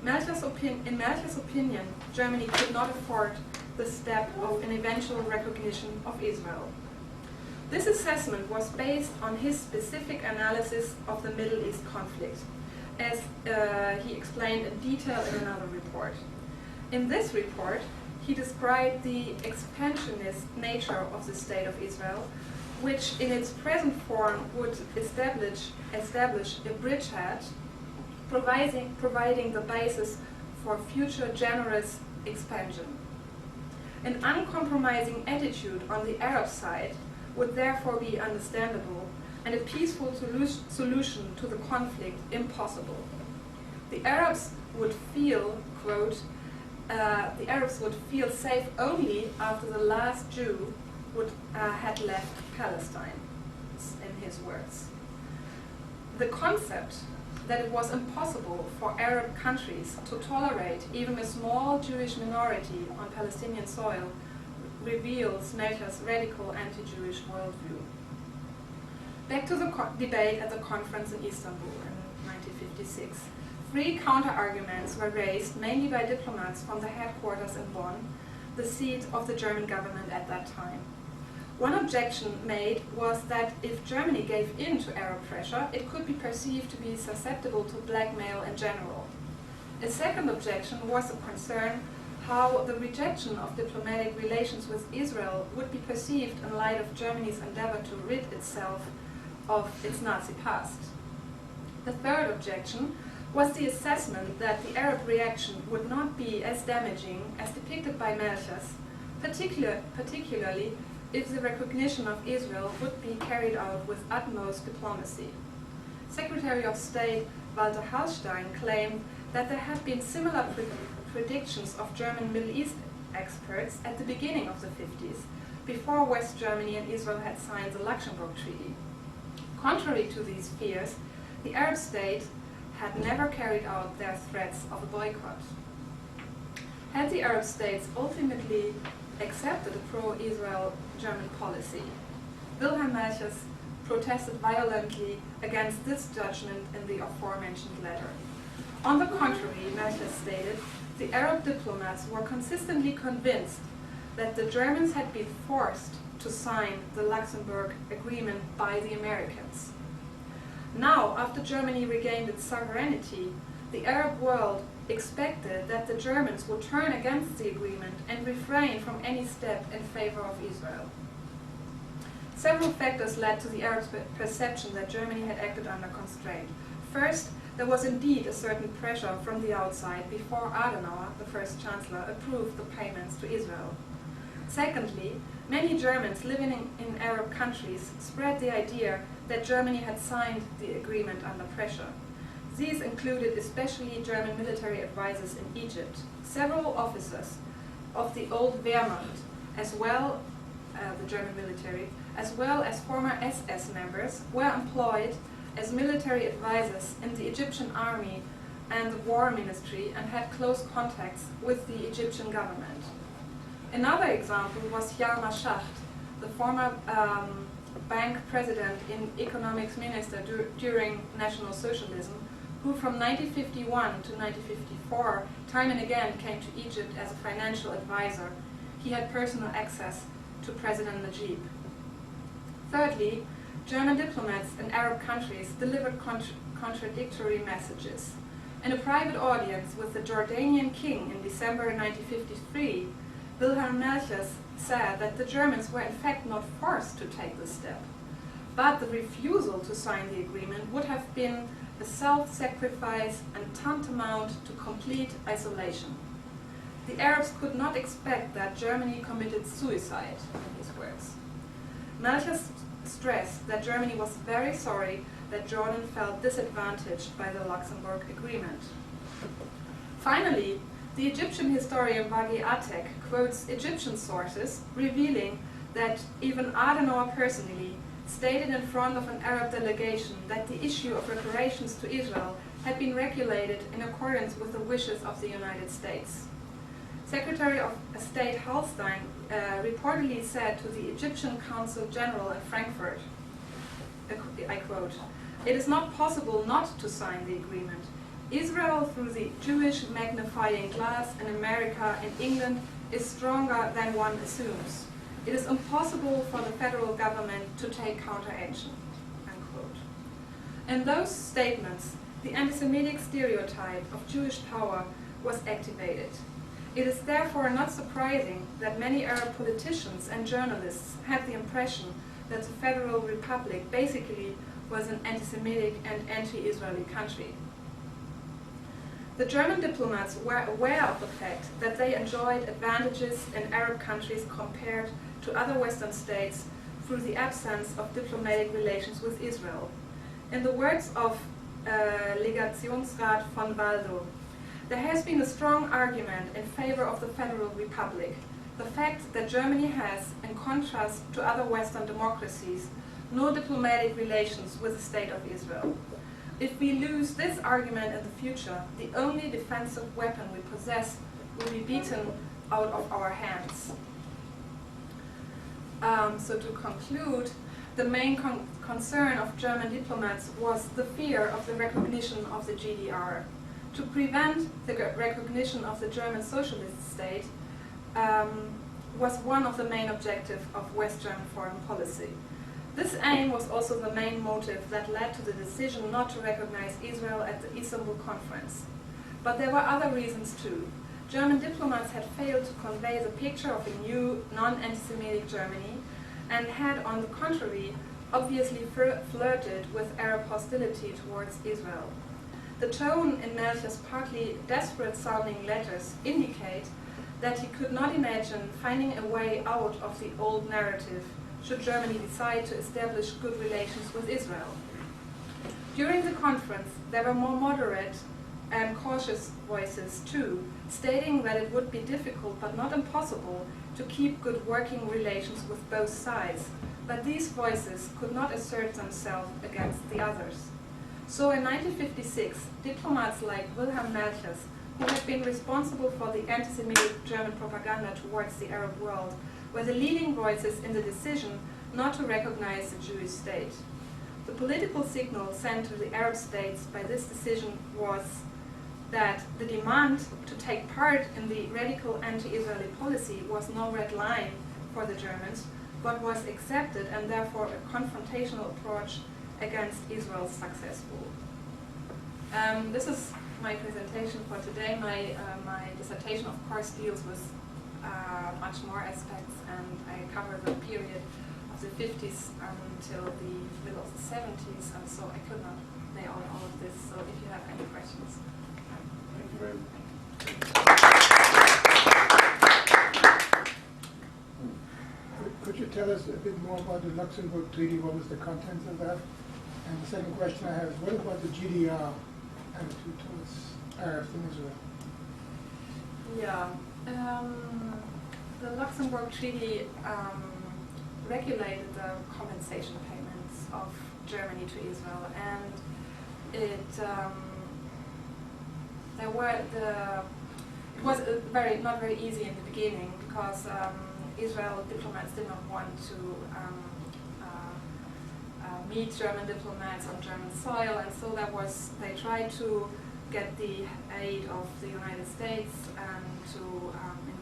in Melchers' opinion, Germany could not afford the step of an eventual recognition of Israel. This assessment was based on his specific analysis of the Middle East conflict, as he explained in detail in another report. In this report, he described the expansionist nature of the State of Israel, which in its present form would establish a bridgehead, providing the basis for future generous expansion. An uncompromising attitude on the Arab side would therefore be understandable, and a peaceful solution to the conflict impossible. The Arabs would feel, quote, the Arabs would feel safe only after the last Jew had left Palestine, in his words. The concept that it was impossible for Arab countries to tolerate even a small Jewish minority on Palestinian soil reveals Melchers' radical anti-Jewish worldview. Back to the debate at the conference in Istanbul in 1956. Three counter-arguments were raised mainly by diplomats from the headquarters in Bonn, the seat of the German government at that time. One objection made was that if Germany gave in to Arab pressure, it could be perceived to be susceptible to blackmail in general. A second objection was a concern how the rejection of diplomatic relations with Israel would be perceived in light of Germany's endeavor to rid itself of its Nazi past. The third objection was the assessment that the Arab reaction would not be as damaging as depicted by Melchers, particularly if the recognition of Israel would be carried out with utmost diplomacy. Secretary of State Walter Hallstein claimed that there had been similar predictions of German Middle East experts at the beginning of the 50s, before West Germany and Israel had signed the Luxembourg Treaty. Contrary to these fears, the Arab state had never carried out their threats of a boycott. Had the Arab states ultimately accepted a pro-Israel German policy, Wilhelm Meyer protested violently against this judgment in the aforementioned letter. On the contrary, Meyer stated, the Arab diplomats were consistently convinced that the Germans had been forced to sign the Luxembourg Agreement by the Americans. Now, after Germany regained its sovereignty, the Arab world expected that the Germans would turn against the agreement and refrain from any step in favor of Israel. Several factors led to the Arabs' perception that Germany had acted under constraint. First, there was indeed a certain pressure from the outside before Adenauer, the first chancellor, approved the payments to Israel. Secondly, many Germans living in Arab countries spread the idea that Germany had signed the agreement under pressure. These included especially German military advisors in Egypt. Several officers of the old Wehrmacht, as well the German military, as well as former SS members, were employed as military advisors in the Egyptian army and the war ministry and had close contacts with the Egyptian government. Another example was Hjalmar Schacht, the former bank president and economics minister during National Socialism, who from 1951 to 1954 time and again came to Egypt as a financial advisor. He had personal access to President Najib. Thirdly, German diplomats in Arab countries delivered contradictory messages. In a private audience with the Jordanian king in December 1953, Wilhelm Meyer said that the Germans were in fact not forced to take this step, but the refusal to sign the agreement would have been a self-sacrifice and tantamount to complete isolation. The Arabs could not expect that Germany committed suicide, in his words. Meyer stressed that Germany was very sorry that Jordan felt disadvantaged by the Luxembourg Agreement. Finally, the Egyptian historian Wagi Atek quotes Egyptian sources, revealing that even Adenauer personally stated in front of an Arab delegation that the issue of reparations to Israel had been regulated in accordance with the wishes of the United States. Secretary of State Hallstein reportedly said to the Egyptian Consul General in Frankfurt, I quote, "It is not possible not to sign the agreement. Israel, through the Jewish magnifying glass in America and England, is stronger than one assumes. It is impossible for the federal government to take counteraction." Unquote. In those statements, the anti-Semitic stereotype of Jewish power was activated. It is therefore not surprising that many Arab politicians and journalists had the impression that the Federal Republic basically was an anti-Semitic and anti-Israeli country. The German diplomats were aware of the fact that they enjoyed advantages in Arab countries compared to other Western states through the absence of diplomatic relations with Israel. In the words of Legationsrat von Waldo, "There has been a strong argument in favor of the Federal Republic. The fact that Germany has, in contrast to other Western democracies, no diplomatic relations with the State of Israel. If we lose this argument in the future, the only defensive weapon we possess will be beaten out of our hands." So to conclude, the main concern of German diplomats was the fear of the recognition of the GDR. To prevent the recognition of the German socialist state was one of the main objectives of West German foreign policy. This aim was also the main motive that led to the decision not to recognize Israel at the Istanbul conference. But there were other reasons too. German diplomats had failed to convey the picture of a new, non-anti-Semitic Germany and had, on the contrary, obviously flirted with Arab hostility towards Israel. The tone in Melcher's partly desperate-sounding letters indicate that he could not imagine finding a way out of the old narrative should Germany decide to establish good relations with Israel. During the conference, there were more moderate and cautious voices too, stating that it would be difficult but not impossible to keep good working relations with both sides, but these voices could not assert themselves against the others. So in 1956, diplomats like Wilhelm Meyer, who had been responsible for the anti-Semitic German propaganda towards the Arab world, were the leading voices in the decision not to recognize the Jewish state. The political signal sent to the Arab states by this decision was that the demand to take part in the radical anti-Israeli policy was no red line for the Germans, but was accepted and therefore a confrontational approach against Israel successful. This is my presentation for today. My dissertation, of course, deals with much more aspects, and I cover the period of the 50s until the middle of the 70s, and so I could not lay out all of this. So if you have any questions. Thank you very much. Could you tell us a bit more about the Luxembourg Treaty? What was the contents of that? And the second question I have is, what about the GDR attitude towards Arabs in Israel? Yeah. The Luxembourg Treaty regulated the compensation payments of Germany to Israel, and it was not very easy in the beginning because Israel diplomats did not want to meet German diplomats on German soil, and so they tried to get the aid of the United States and to in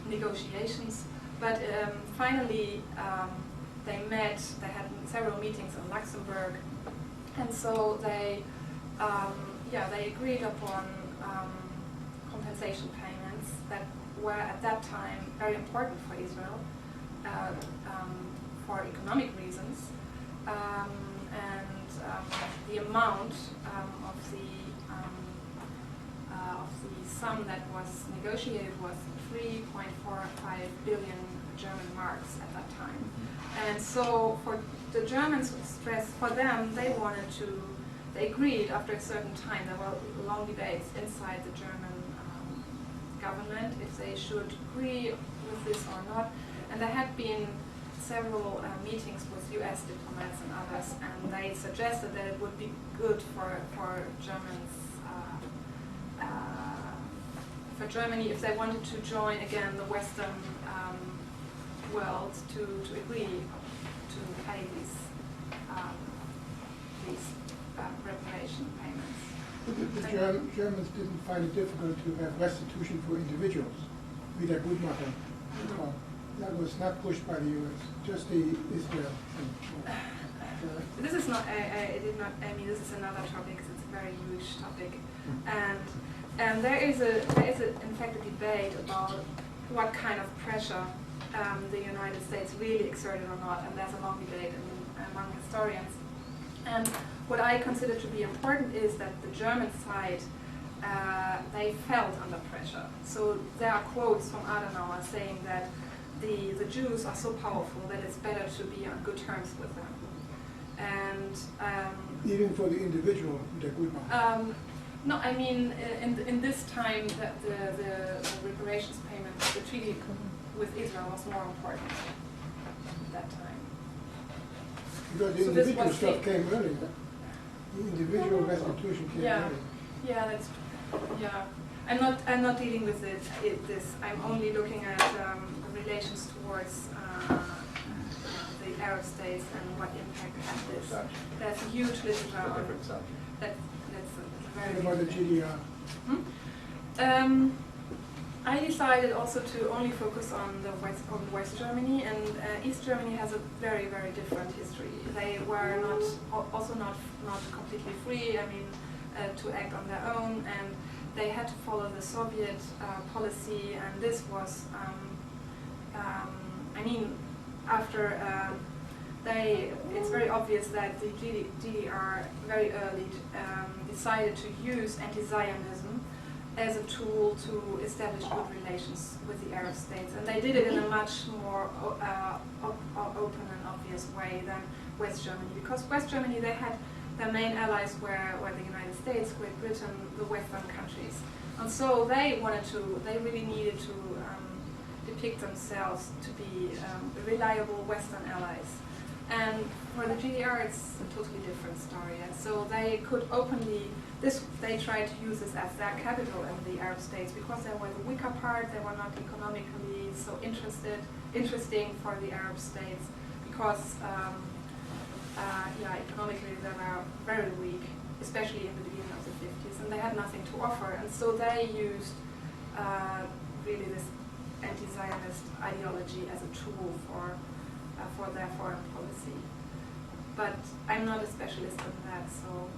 the negotiations. But finally, they had several meetings in Luxembourg, and so they agreed upon compensation payments that were at that time very important for Israel for economic reasons, and the amount of the sum that was negotiated was 3.45 billion German marks at that time. And so for the Germans, for them, they agreed after a certain time, there were long debates inside the German government if they should agree with this or not. And there had been several meetings with US diplomats and others, and they suggested that it would be good for Germans, for Germany, if they wanted to join again the Western world, to agree to pay these reparation payments. The Germans didn't find it difficult to have restitution for individuals, Wiedergutmachung. That was not pushed by the U.S., just the Israel thing. This is not, I mean, this is another topic, it's a very huge topic. And there is in fact a debate about what kind of pressure the United States really exerted or not, and there's a long debate among historians. And what I consider to be important is that the German side, they felt under pressure. So there are quotes from Adenauer saying that the Jews are so powerful that it's better to be on good terms with them. And even for the individual, the Wiedergutmachung. no, I mean in this time that the reparations payment, the treaty with Israel was more important at that time. Because the individual stuff came earlier. The individual restitution came earlier. Yeah, that's I'm not dealing with this. I'm only looking at the relations towards the Arab states and what impact had this. That's a huge list of that's a very. What about the GDR? I decided also to only focus on the West Germany, and East Germany has a very, very different history. They were not completely free. I mean, to act on their own, and they had to follow the Soviet policy. And this was, I mean, after it's very obvious that the GDR very early decided to use anti-Zionism as a tool to establish good relations with the Arab states. And they did it in a much more open and obvious way than West Germany. Because West Germany, they had their main allies were the United States, Great Britain, the Western countries. And so they really needed to depict themselves to be reliable Western allies. And for the GDR, it's a totally different story. And so they could openly, they tried to use this as their capital in the Arab states because they were the weaker part. They were not economically so interesting for the Arab states because, economically they were very weak, especially in the beginning of the 50s, and they had nothing to offer. And so they used really this anti-Zionist ideology as a tool for their foreign policy. But I'm not a specialist in that, so.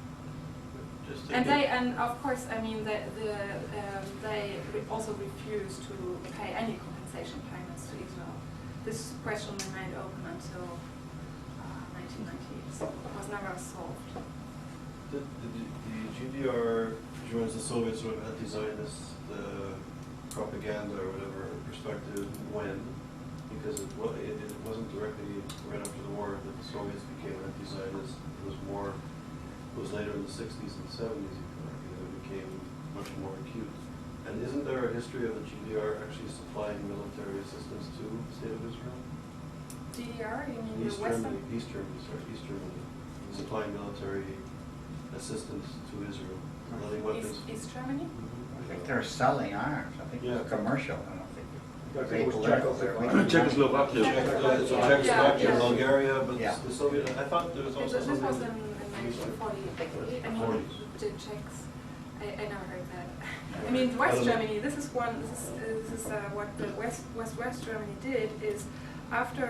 And of course, I mean, they also refused to pay any compensation payments to Israel. This question remained open until 1998, so it was never solved. The GDR joins the Soviet sort of anti-Zionist propaganda or whatever perspective when? Because it wasn't directly right after the war that the Soviets became anti-Zionist. It was later in the 60s and 70s, you can argue, that it became much more acute. And isn't there a history of the GDR actually supplying military assistance to the state of Israel? GDR? You mean the Western? East Germany. Supplying military assistance to Israel. Loading weapons. East Germany? I think they're selling arms. I think it's commercial. I don't think it was Czechoslovakia. Czechoslovakia. Czechoslovakia, Yeah. Bulgaria, but Yeah. the Soviet. I thought there was also This was something. in 1940. I mean, the Czechs. I never heard that. I mean, West Germany. This is what the West Germany did is after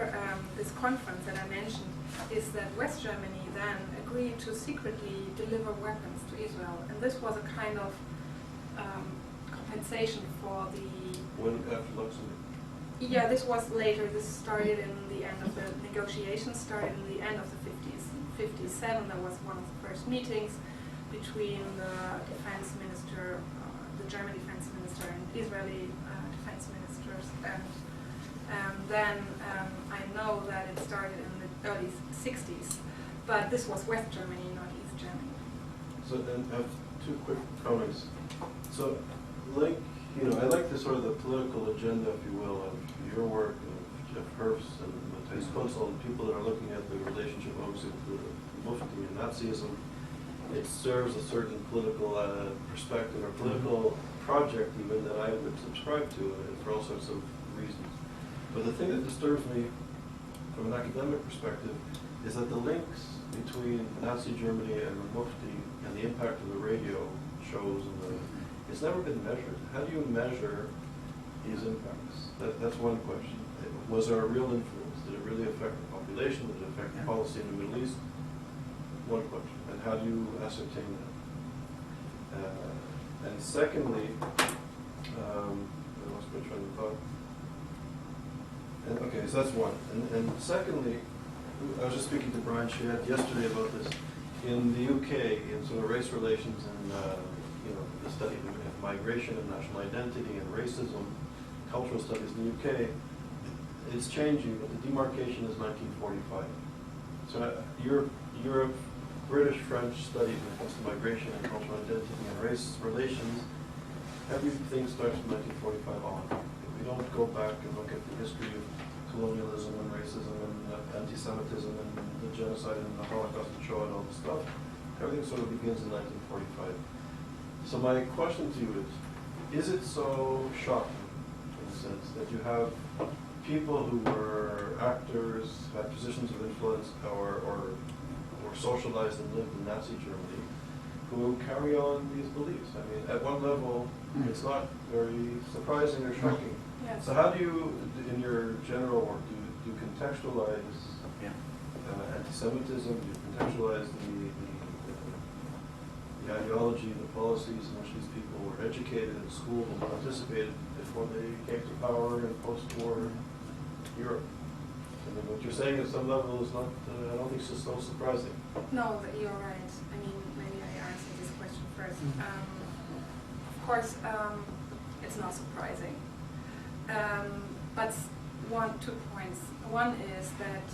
this conference that I mentioned is that West Germany then agreed to secretly deliver weapons to Israel, and this was a kind of compensation for the. When after Luxembourg? Yeah, this was later. This started in the end of the negotiations. Started in the end of the 50s. In 57, there was one of the first meetings between the defense minister, the German defense minister, and Israeli defense ministers, then I know that it started in the early 60s. But this was West Germany, not East Germany. So then I have two quick comments. So, like, you know, I like the sort of the political agenda, if you will, of your work, of Jeff Herf's and Matthias Kunzel, and people that are looking at the relationship obviously to the Mufti and Nazism. It serves a certain political perspective or political project even that I would subscribe to for all sorts of reasons. But the thing that disturbs me from an academic perspective is that the links between Nazi Germany and the Mufti and the impact of the radio shows and it's never been measured. How do you measure these impacts? That's one question. Was there a real influence? Did it really affect the population? Did it affect the policy in the Middle East? One question. And how do you ascertain that? And secondly, I lost my train of thought. And, okay, so that's one. And secondly, I was just speaking to Brian Shead yesterday about this. In the UK, in sort of race relations and you know, the study of migration and national identity and racism, cultural studies in the UK, it's changing, but the demarcation is 1945. So Europe, British, French studies when it comes to migration and cultural identity and race relations, everything starts from 1945 on. If we don't go back and look at the history of colonialism and racism and anti-Semitism and the genocide and the Holocaust and Shoah and all this stuff, everything sort of begins in 1945. So my question to you is it so shocking, in a sense, that you have people who were actors, had positions of influence, or were socialized and lived in Nazi Germany, who carry on these beliefs? I mean, at one level, it's not very surprising or shocking. Yes. So how do you, in your general work, do you contextualize anti-Semitism? Do you contextualize the ideology, the policies in which these people were educated and schooled and participated before they came to power in post-war Europe? I mean, what you're saying at some level is not, I don't think it's so surprising. No, you're right. I mean, maybe I answer this question first. Of course, it's not surprising. But two points. One is that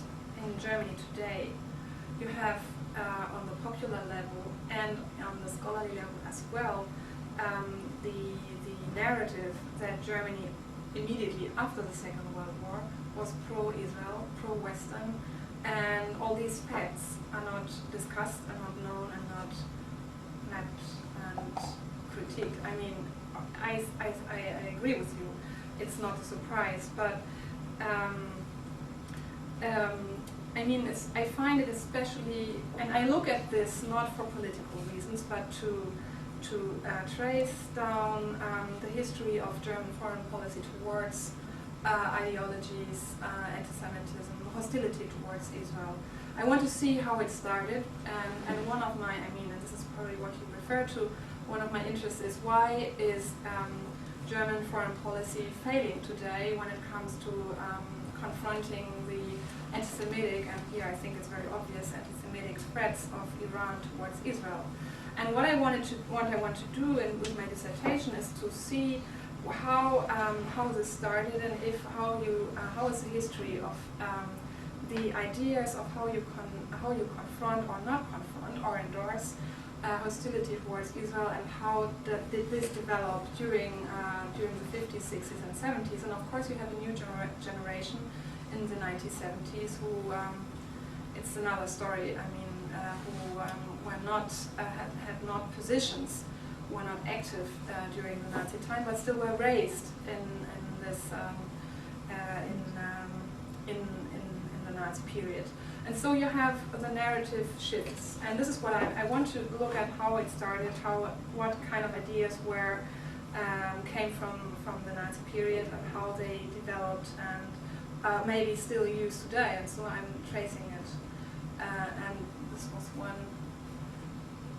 in Germany today, you have on the popular level and on the scholarly level as well, the narrative that Germany immediately after the Second World War was pro-Israel, pro-Western, and all these facts are not discussed, are not known, and not mapped and critiqued. I mean, I agree with you. It's not a surprise, but I mean, I find it especially, and I look at this not for political reasons, but to trace down the history of German foreign policy towards ideologies, anti-Semitism, hostility towards Israel. I want to see how it started, and one of my, I mean, and this is probably what you refer to, one of my interests is why is German foreign policy failing today when it comes to confronting the anti-Semitic, and here I think it's very obvious, anti-Semitic threats of Iran towards Israel. And what I want to do with my dissertation is to see how this started and how is the history of the ideas of how you confront or not confront or endorse hostility towards Israel, and how did this develop during the 50s, 60s, and 70s. And of course, you have a new generation in the 1970s who, it's another story. I mean, who were not had not positions, were not active during the Nazi time, but still were raised in this in the Nazi period. And so you have the narrative shifts, and this is what I want to look at, how it started, what kind of ideas came from the Nazi period, and how they developed, and maybe still used today. And so I'm tracing it. And this was one.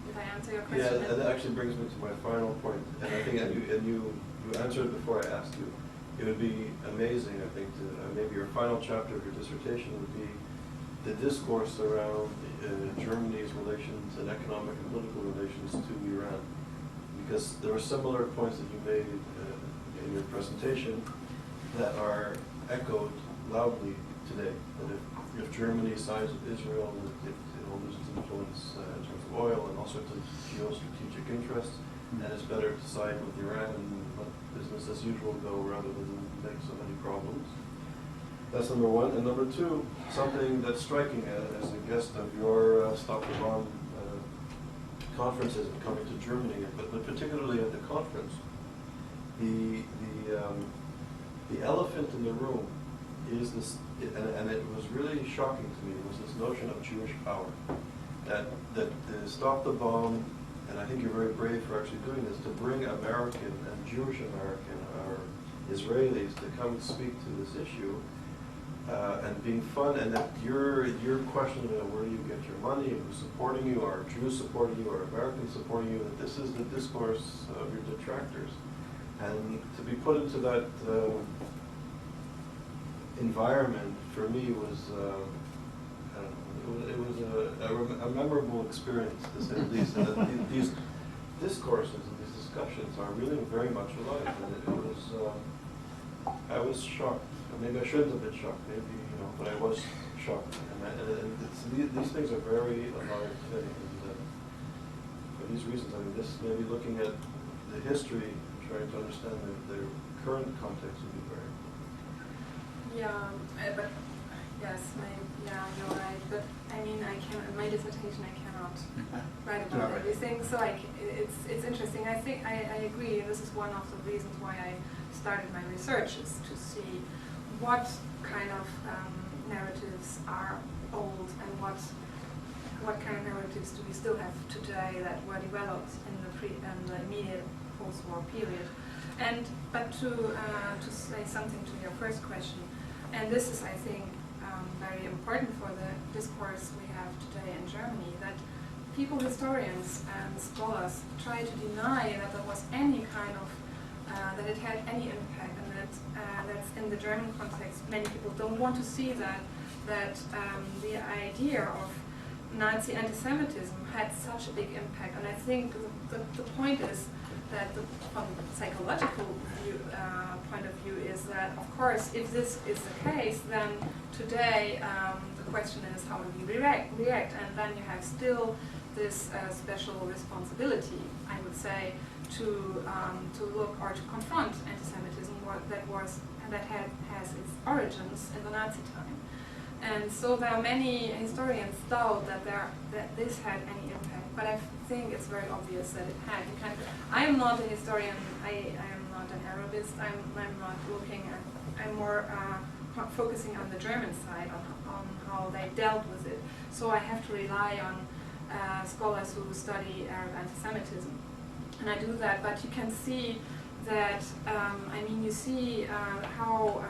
Did I answer your question? Yeah, that actually brings me to my final point, and I think you answered before I asked you. It would be amazing, I think, to maybe your final chapter of your dissertation would be the discourse around Germany's relations and economic and political relations to Iran, because there are similar points that you made in your presentation that are echoed loudly today, that if Germany sides with Israel, it will lose its influence in terms of oil and all sorts of geostrategic interests, and it's better to side with Iran and let business as usual go rather than make so many problems. That's number one. And number two, something that's striking as a guest of your Stop the Bomb conferences and coming to Germany, but particularly at the conference, the elephant in the room is this, and it was really shocking to me, was this notion of Jewish power. That the Stop the Bomb, and I think you're very brave for actually doing this, to bring American and Jewish American or Israelis to come and speak to this issue, and being fun, and that your question of where you get your money, who's supporting you, are Jews supporting you, or Americans supporting you, that this is the discourse of your detractors. And to be put into that environment, for me, was, I don't know, it was a memorable experience, to say the least. And that these discourses and these discussions are really very much alive. And it was, I was shocked. Maybe I shouldn't have been shocked, maybe, but I was shocked. And these things are very alive today. And for these reasons, I mean, this maybe looking at the history, trying to understand the current context would be very. Yeah, but yes, you're right. But I mean, in my dissertation, I cannot write about everything. So it's interesting. I think I agree. This is one of the reasons why I started my research, is to see what kind of narratives are old and what kind of narratives do we still have today that were developed in the immediate post-war period. But to say something to your first question, and this is, I think, very important for the discourse we have today in Germany, that people, historians and scholars, try to deny that there was any kind of that it had any impact, and that's in the German context. Many people don't want to see that the idea of Nazi anti-Semitism had such a big impact. And I think the point is that from the psychological point of view is that, of course, if this is the case, then today the question is how do we react, and then you have still this special responsibility, I would say, to look or to confront anti-Semitism that has its origins in the Nazi time. And so there are many historians doubt that this had any impact, but I think it's very obvious that it had. I am not a historian. I am not an Arabist. I'm not looking at. I'm more focusing on the German side, on how they dealt with it. So I have to rely on scholars who study Arab anti-Semitism, and I do that. But you can see that. You see how.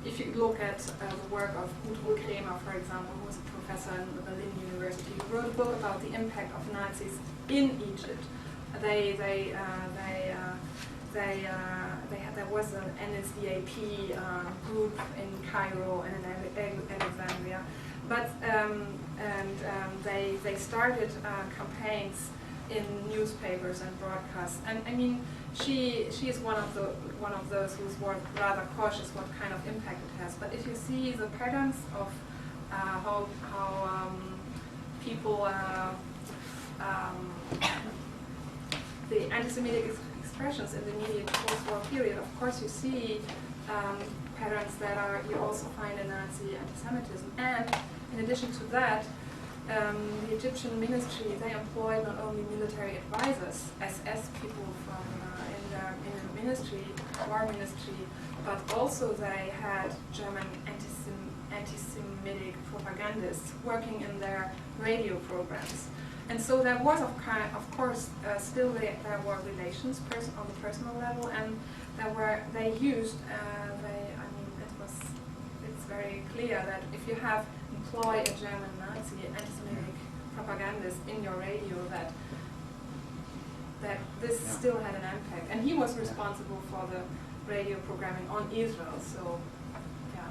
If you look at the work of Ulrike, for example, who was a professor in the Berlin University, who wrote a book about the impact of Nazis in Egypt. There was an NSDAP group in Cairo and in Alexandria, but they started campaigns in newspapers and broadcasts. And I mean, she is one of those who's rather cautious what kind of impact it has. But if you see the patterns of how people the anti-Semitic expressions in the immediate post-war period, of course you see patterns that you also find in Nazi anti-Semitism. And in addition to that, the Egyptian ministry, they employed not only military advisors, SS people from in the ministry, war ministry, but also they had German anti-Semitic propagandists working in their radio programs. And so there was, of course, still there were relations on the personal level, and they used. It's very clear that if you employ a German Nazi anti-Semitic propagandist in your radio, that this still had an impact, and he was responsible for the radio programming on Israel. So, yeah.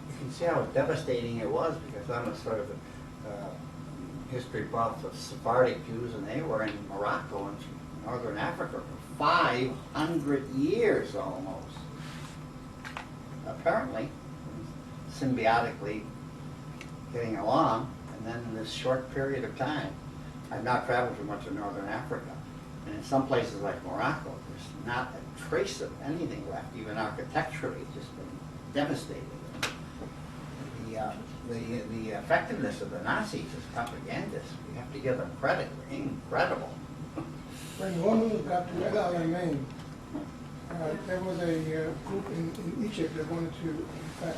You can see how devastating it was, because I'm a sort of a history buff of Sephardic Jews, and they were in Morocco and Northern Africa for 500 years almost. apparently symbiotically getting along, and then in this short period of time, I've not traveled too much in northern Africa, and in some places like Morocco, there's not a trace of anything left, even architecturally, it's just been devastated. The effectiveness of the Nazis as propagandists, we have to give them credit, incredible. When Rommel got to El Alamein, there was a group in Egypt that wanted to, in fact,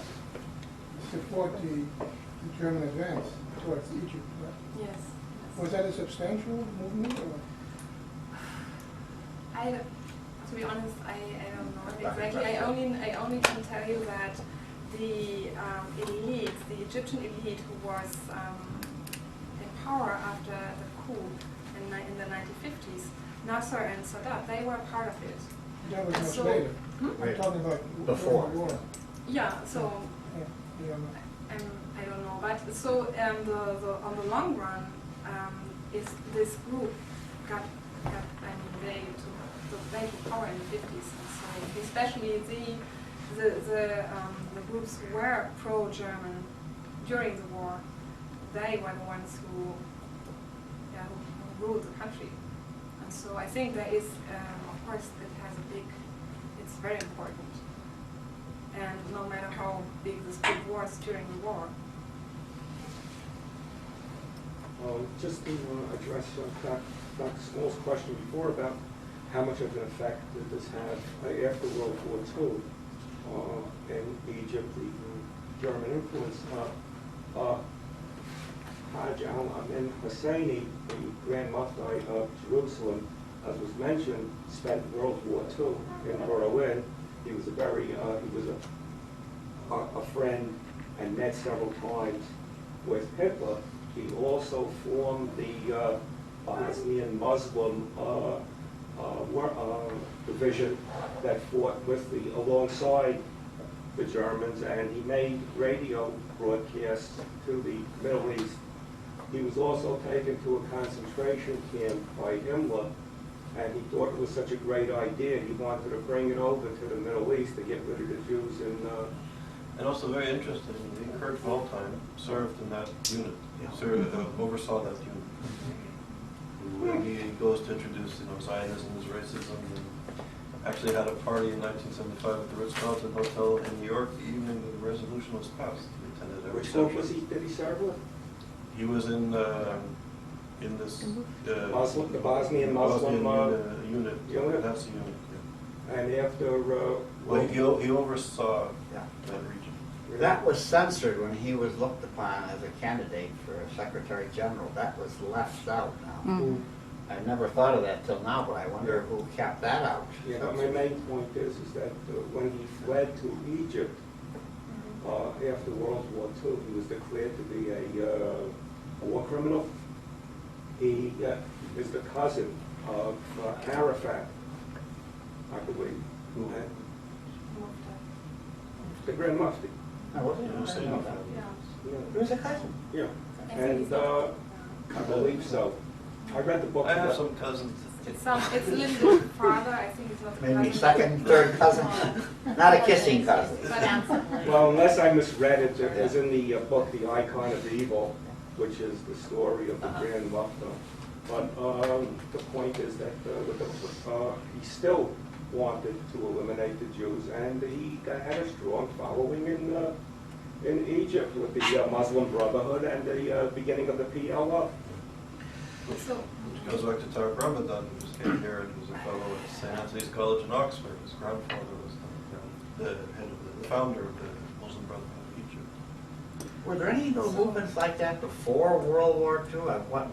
support the German advance towards Egypt. Right? Yes. Was that a substantial movement? Or? To be honest, I don't know exactly. I only can tell you that the elite, the Egyptian elite who was in power after the coup in the 1950s, Nasser and Sadat, they were part of it. That was much So- later. Hmm? I'm talking about Before. War. Yeah, so Yeah. I don't know, but so on the long run, is this group got they took power in the 50s, and so especially the groups who were pro-German during the war, they were the ones who ruled the country, and so I think there is, of course, it's very important. And no matter how big this group was during the war. Just to address Dr. Small's question before about how much of an effect did this have after World War II in Egypt, the German influence. Hajj al-Amin Husseini, the Grand Mufti of Jerusalem, as was mentioned, spent World War II in Berlin. He was a friend and met several times with Hitler. He also formed the Bosnian Muslim division that fought alongside the Germans, and he made radio broadcasts to the Middle East. He was also taken to a concentration camp by Himmler, and he thought it was such a great idea, he wanted to bring it over to the Middle East to get rid of the Jews And also very interestingly, Kurt Waldheim served in that unit, oversaw that unit. He goes to introduce, Zionism as racism, and actually had a party in 1975 at the Ritz-Carlton Hotel in New York the evening that the resolution was passed. He attended a Which reception. group did he serve with? He was in this The Bosnian Muslim unit. unit? That's the unit. Yeah. And after Well, he oversaw Yeah. that region. That was censored when he was looked upon as a candidate for Secretary General. That was left out now. I never thought of that till now, but I wonder who kept that out. Yeah, but my main point is that when he fled to Egypt after World War II, he was declared to be a war criminal. He is the cousin of Arafat, I believe. Who? And the Grand Mufti. Oh, was it? Yeah, I didn't know that. Yeah. He was a cousin. Yeah, and I believe so. I read the book. I have some cousins. It's a little bit farther. I think it's not. Maybe cousin. second, third cousin. Not a kissing cousin. Well, unless I misread it, it was in the book, The Icon of Evil, which is the story of the Grand Mufti. But the point is that he still wanted to eliminate the Jews, and he had a strong following in Egypt with the Muslim Brotherhood and the beginning of the PLO. So, Which goes back to Tariq Ramadan, who just came here and was a fellow at St. Anthony's College in Oxford. His grandfather was the head of the founder of the Muslim Brotherhood of Egypt. Were there any little movements like that before World War II?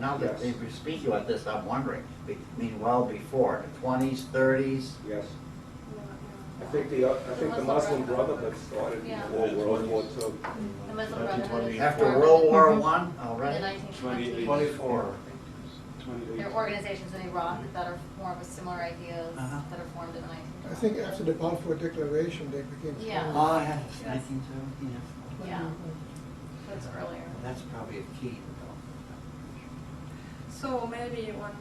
Now that Yes. they speak about this, I'm wondering. I mean, well before, the 20s, 30s? Yes. I think the Muslim Brotherhood started before World War II. The Muslim 1920. Brotherhood. After World War I In the already? 1920s. 24. There are organizations in Iraq that are more of a similar ideas Uh-huh. that are formed in the 1920s. I think after the Balfour Declaration, they became Yeah. strong. Oh, yeah, 1917, yeah. Yeah, so it's earlier. That's probably a key. so maybe one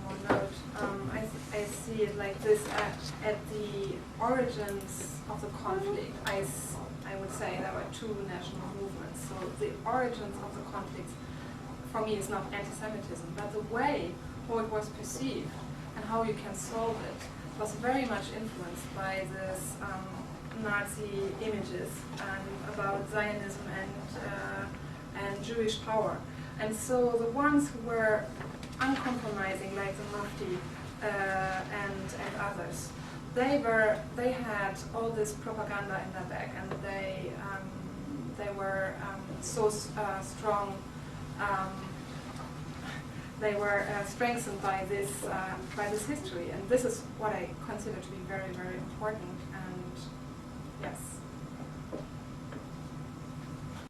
more note. I see it like this at the origins of the conflict. I would say there were two national movements. So the origins of the conflicts, for me, is not anti-Semitism, but the way how it was perceived and how you can solve it was very much influenced by this Nazi images about Zionism and Jewish power. And so the ones who were uncompromising, like the Mufti and others, they had all this propaganda in their back, and they were so strong. They were strengthened by this history, and this is what I consider to be very, very important. And yes.